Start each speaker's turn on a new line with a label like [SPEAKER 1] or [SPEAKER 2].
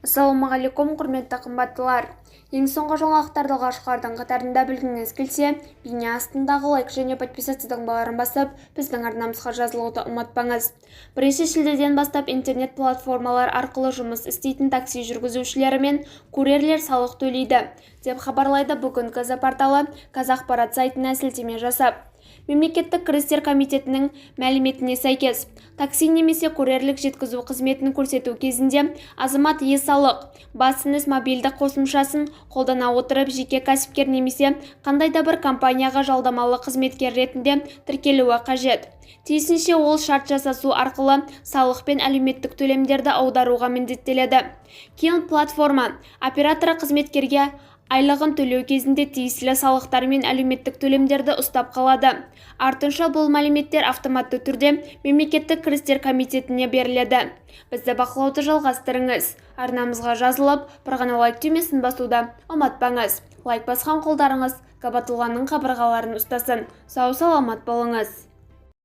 [SPEAKER 1] Ассалаумағалейкум, құрметті қымбаттылар. Ең соңғы жаңалықтарды алғашқылардың қатарында білгіңіз келсе, бейне астындағы лайк және подписаться таңбаларын басып, біздің арнамызға жазылуды ұмытпаңыз. 1 шілдеден бастап интернет платформалар арқылы жұмыс істейтін такси жүргізушілері мен курьерлер салық төлейді, деп хабарлайды бүгін порталы Қазақпарат сайтына сілтеме жасап. Мемлекеттік кірістер комитетінің мәліметіне сәйкес, такси немесе курьерлік жеткізу қызметін көрсету кезінде азамат е-салық басыңыз мобильді қосымшасын қолдана отырып жеке кәсіпкер немесе қандай да бір компанияға жалдамалы қызметкер ретінде тіркелуі қажет. Тиісінше ол шарт жасасу арқылы салық пен әлеуметтік төлемдерді аударуға міндеттеледі. Кейін платформа операторы қызметкерге айлығын төлеу кезінде тиесілі салықтар мен әлеуметтік төлемдерді ұстап қалады. Артынша бұл мәліметтер автоматты түрде мемлекеттік кірістер комитетіне беріледі. Бізді бақылауды жалғастырыңыз. Арнамызға жазылып, бір ғана лайк түймесін басуды ұмытпаңыз. Лайк басқан қолдарыңыз қабатылғанның қабырғаларын ұстасын. Сау саламат болыңыз.